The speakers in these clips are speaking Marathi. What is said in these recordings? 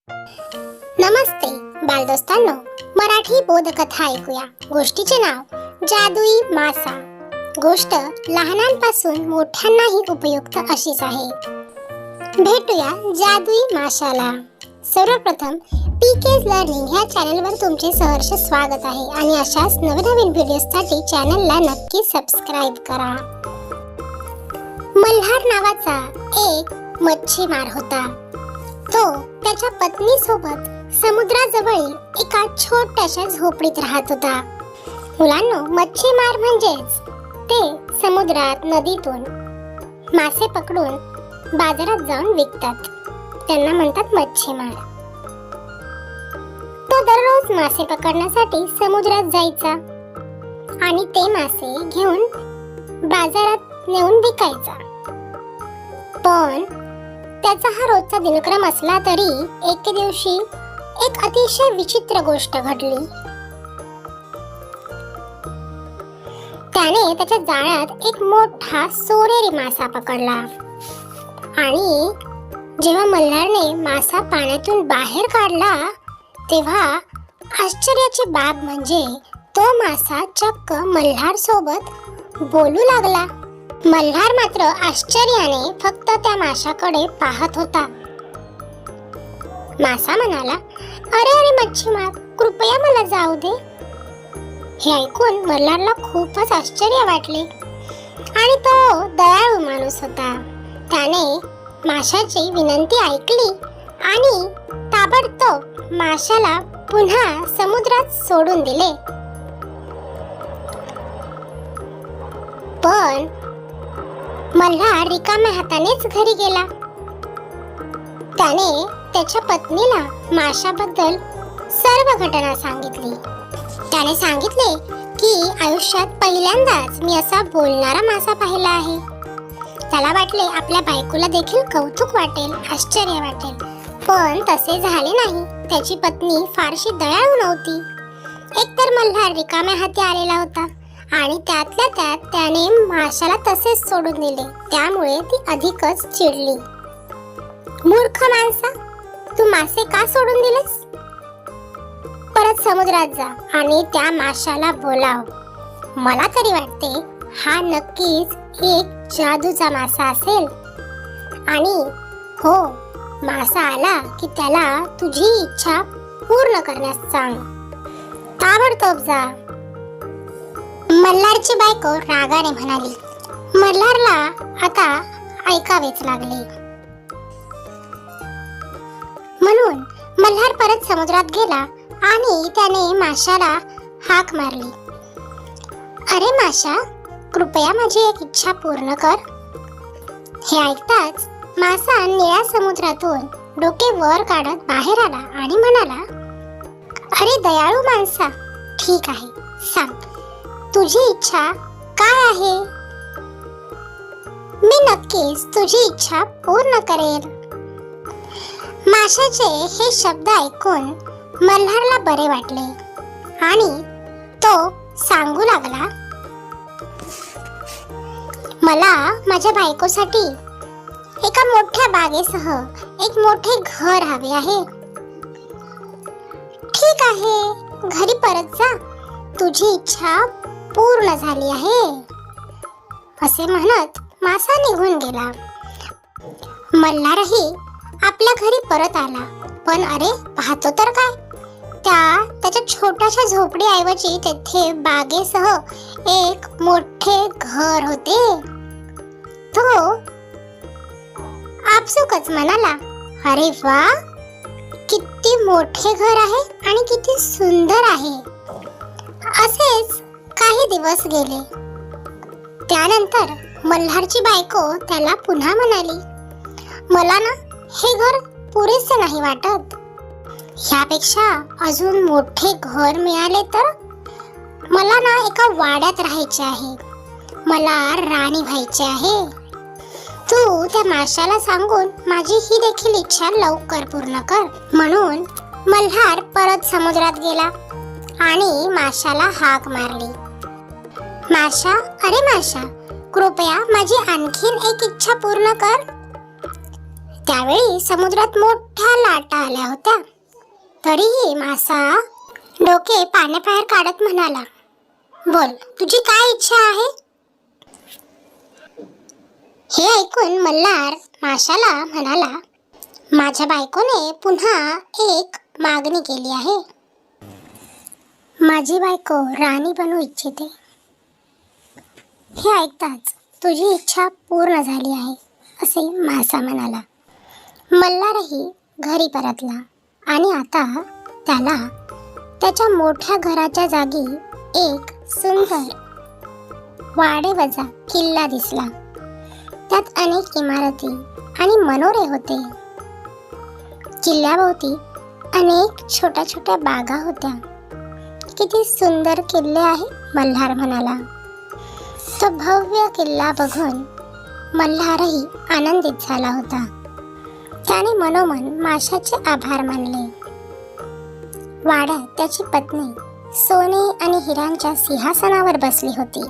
नमस्ते बालदोस्तांनो, मराठी बोधकथा ऐकूया. गोष्टीचे नाव जादुई मासा. गोष्ट लहानांपासून मोठ्यांनाही उपयुक्त अशीच आहे. भेटूया जादुई माशाला. सर्वप्रथम पीकेज लर्निंग ह्या चॅनलवर तुमचे सहर्ष स्वागत आहे आणि अशाच नवनवीन व्हिडिओसाठी चॅनलला नक्की सबस्क्राईब करा. मल्हार नावाचा एक मच्छीमार होता. तो त्याच्या पत्नीसोबत समुद्राजवळील एका छोट्याशा झोपडीत राहत होता. मुलांनो, मच्छीमार म्हणजेच ते समुद्रात नदीतून मासे पकडून बाजारात जाऊन विकतात. त्यांना म्हणतात मच्छीमार. तो दररोज मासे पकडण्यासाठी समुद्रात जायचा आणि ते मासे घेऊन बाजारात नेऊन विकायचा. पण त्याचा हा रोजचा दिनक्रम असला तरी एके दिवशी एक अतिशय विचित्र गोष्ट घडली. त्याने त्याच्या जाळ्यात एक मोठा सोनेरी मासा पकडला आणि जेव्हा मल्हारने मासा पाण्यातून बाहेर काढला तेव्हा आश्चर्याची बाब म्हणजे तो मासा चक्क मल्हार सोबत बोलू लागला. मल्हार मात्र आश्चर्याने फक्त त्या माशाकडे पाहत होता. मासा म्हणाला, अरे अरे मच्छीमार, कृपया मला जाऊ दे. हे ऐकून मल्हारला खूपच आश्चर्य वाटले आणि तो दयाळू माणूस होता. त्याने माशाची विनंती ऐकली आणि ताबडतोब माशाला पुन्हा समुद्रात सोडून दिले. पण मल्हार रिकाम्या हातानेच घरी गेला. त्याने त्याच्या पत्नीला माशाबद्दल सर्व घटना सांगितली. त्याने सांगितले की आयुष्यात पहिल्यांदाच मी असा बोलणारा मासा पाहिला आहे. त्याला वाटले आपल्या बायकोला देखील कौतुक वाटेल, आश्चर्य वाटेल, पण तसे झाले नाही. त्याची पत्नी फारशी दयाळू नव्हती. एकतर मल्हार रिकाम्या हाती आलेला होता आणि त्यातल्या त्यात त्याने माशाला तसेच सोडून दिले. त्यामुळे ती अधिकच चिडली. मूर्ख माणसा, तू मासे का सोडून दिलेस? परत समुद्रात जा आणि त्या माशाला बोलाव. मला तरी वाटते हा नक्कीच एक जादूचा मासा असेल आणि हो, मासा आला की त्याला तुझी इच्छा पूर्ण करण्यास सांग. ताबडतोब जा. मल्हारची बायको रागाने म्हणाली. मल्हारला आता ऐकावेच लागले. म्हणून मल्हार परत समुद्रात गेला आणि त्याने माशाला हाक मारली. अरे माशा, कृपया माझी एक इच्छा पूर्ण कर. हे ऐकताच मासा निळ्या समुद्रातून डोके वर काढत बाहेर आला आणि म्हणाला, अरे दयाळू माणसा, ठीक आहे, सांग तुझी इच्छा काय आहे? मी नक्कीच तुझी इच्छा पूर्ण करेन. माशाचे हे शब्द ऐकून मल्हारला बरे वाटले आणि तो सांगू लागला, मला माझ्या बायकोसाठी एका मोठ्या बागेसह एक मोठे घर हवे आहे. ठीक आहे, घरी परत जा, तुझी इच्छा पूर्ण झाली आहे, असे म्हणत मासा निघून गेला. मल्हारही आपल्या घरी परत आला. पण अरे, पाहतो तर काय, त्याच्या छोट्याशा झोपडीऐवजी तेथे बागेसह एक मोठे घर होते. तो आपसुकच म्हणाला, अरे वा, किती मोठे घर आहे आणि किती सुंदर आहे. असेच काही दिवस गेले. त्यानंतर मल्हारची बायको त्याला पुन्हा म्हणाली, मला ना हे घर पुरेसे नाही वाटत. ह्यापेक्षा अजून मोठे घर मिळाले तर. मला ना एका वाड्यात राहायचे आहे. मला राणी व्हायचे आहे. तू त्या माशाला सांगून माझी ही देखील इच्छा लवकर पूर्ण कर. म्हणून मल्हार परत समुद्रात गेला आणि माशाला हाक मारली. माशा, अरे माशा, कृपया माझी आणखीन एक इच्छा पूर्ण कर. त्यावेळी समुद्रात मोठ्या लाटा आल्या होत्या. तरीही मासा डोके पाण्याबाहेर काढत म्हणाला, बोल, तुझी काय इच्छा आहे? हे ऐकून मल्हार माशाला म्हणाला, माझ्या बायकोने पुन्हा एक मागणी केली आहे. माझी बायको राणी बनू इच्छिते. हे ऐकताच तुझी इच्छा पूर्ण झाली आहे, असे मासा म्हणाला. मल्हारही घरी परतला आणि आता त्याला त्याच्या मोठ्या घराच्या जागी एक सुंदर वाडेवजा किल्ला दिसला. त्यात अनेक इमारती आणि मनोरे होते. किल्ल्याभोवती अनेक छोट्या छोट्या बागा होत्या. किती सुंदर किल्ले आहे, मल्हार म्हणाला. तो भव्य किल्ला बघून मल्हारही आनंदित झाला होता. त्याने मनोमन माशाचे आभार मानले. वाड्यात त्याची पत्नी सोने आणि हिऱ्यांच्या सिंहासनावर बसली होती.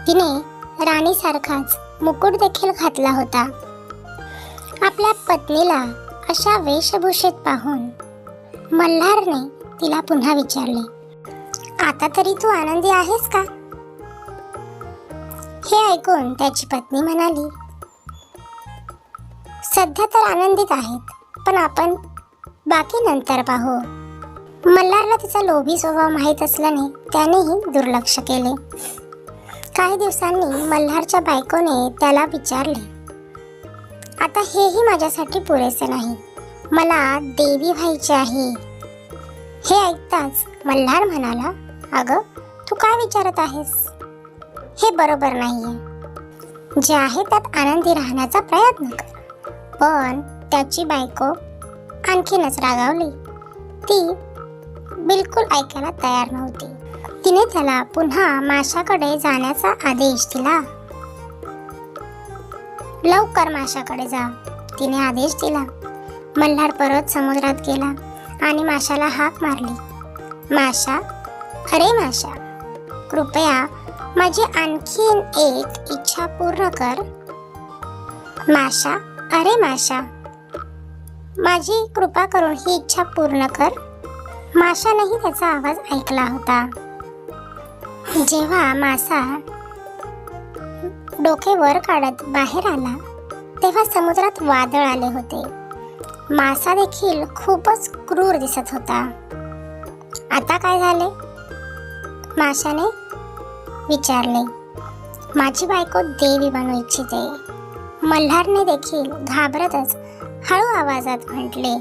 तिने राणीसारखाच मुकुट देखील घातला होता. आपल्या पत्नीला अशा वेशभूषेत पाहून मल्हारने तिला पुन्हा विचारले, आता तरी तू आनंदी आहेस का? हे ऐकून त्याची पत्नी म्हणाली, सध्या तर आनंदित आहेत, पण आपण बाकी नंतर पाहू. मल्हारला तिचा लोभी स्वभाव माहीत असल्याने त्यानेही दुर्लक्ष केले. काही दिवसांनी मल्हारच्या बायकोने त्याला विचारले, आता हेही माझ्यासाठी पुरेसे नाही, मला देवी व्हायचे आहे. हे ऐकताच मल्हार म्हणाला, अगं, तू काय विचारत आहेस? हे बरोबर नाहीये. जे आहे त्यात आनंदी राहण्याचा प्रयत्न कर. पण त्याची बायको आणखीनच रागावली. ती बिलकुल ऐकायला तयार नव्हती. तिने त्याला पुन्हा माशाकडे जाण्याचा आदेश दिला. लवकर माशाकडे जा, तिने आदेश दिला. मल्हार परत समुद्रात गेला आणि माशाला हाक मारली, माशा, अरे माशा, कृपया माझी आणखीन एक इच्छा पूर्ण कर. माशा, अरे माशा, माझी कृपा करून ही इच्छा पूर्ण कर. माशानेही त्याचा आवाज ऐकला होता. जेव्हा मासा डोके वर काढत बाहेर आला तेव्हा समुद्रात वादळ आले होते. मासा देखील खूपच क्रूर दिसत होता. आता काय झाले? माशाने विचारले. माझी बायको देवी बनू इच्छिते. मल्हारने देखील घाबरतच हळू आवाजात म्हटले.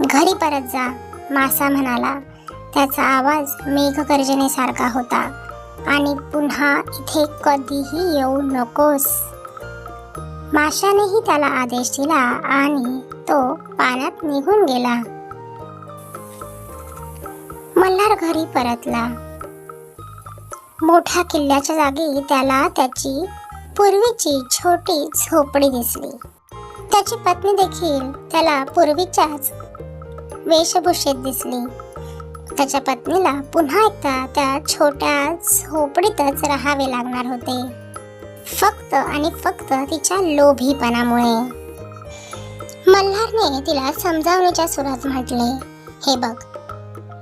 घरी परत जा, मासा म्हणाला. त्याचा आवाज मेघगर्जनेसारखा होता. आणि पुन्हा इथे कधीही येऊ नकोस. माशानेही त्याला आदेश दिला आणि तो पाण्यात निघून गेला. मल्हार घरी परतला. मोठ्या किल्ल्याच्या जागी त्याला त्याची पूर्वीची छोटी झोपडी दिसली. त्याची पत्नी देखील त्याला पूर्वीच्याच वेशभूषेत दिसली. त्याच्या पत्नीला पुन्हा एकदा त्या छोट्या झोपडीतच राहावे लागणार होते, फक्त आणि फक्त तिच्या लोभीपणामुळे. मल्हारने तिला समजावण्याच्या सुरात म्हटले, हे बघ,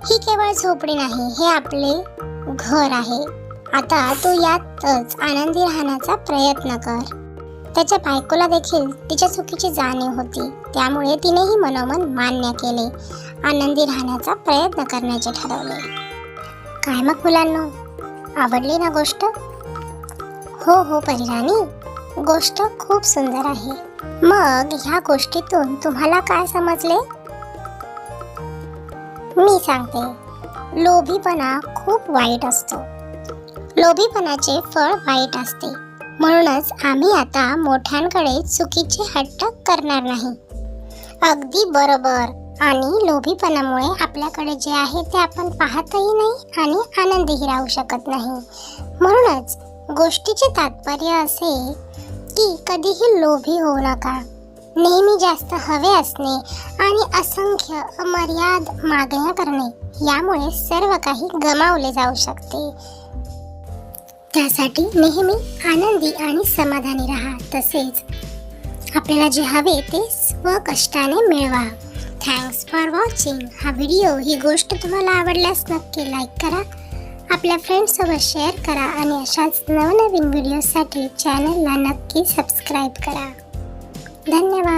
ही केवळ झोपडी नाही, हे आपले घर आहे. आता तू यातच आनंदी राहण्याचा प्रयत्न कर. त्याच्या बायकोला देखील तिच्या चुकीची जाणीव होती, त्यामुळे तिनेही मनोमन मान्य केले. आनंदी राहण्याचा प्रयत्न करण्याचे ठरवले. काय मग मुलांनो, आवडली ना गोष्ट? हो हो परिराणी, गोष्ट खूप सुंदर आहे. मग ह्या गोष्टीतून तुम्हाला काय समजले? मी सांगते, लोभीपणा खूप वाईट असतो. लोभीपणाचे फळ वाईट असते. म्हणूनच आम्ही आता मोठ्यांकडे चुकीचे हट्ट करणार नाही. अगदी बरोबर. आणि लोभीपणामुळे आपल्याकडे जे आहे ते आपण पाहतही नाही आणि आनंदीही राहू शकत नाही. म्हणूनच गोष्टीचे तात्पर्य असे की कधीही लोभी होऊ नका. नेहमी जास्त हवे असणे आणि असंख्य अमर्याद मागण्या करणे यामुळे सर्व काही गमावले जाऊ शकते. त्यासाठी नेहमी आनंदी आणि समाधानी राहा. तसेच आपल्याला जे हवे ते स्वकष्टाने मिळवा. Thanks for watching. हा व्हिडिओ, ही गोष्ट तुम्हाला आवडल्यास नक्की लाईक करा, आपल्या फ्रेंड्ससोबत शेअर करा आणि अशाच नवनवीन व्हिडिओसाठी चॅनलला नक्की सबस्क्राईब करा. धन्यवाद.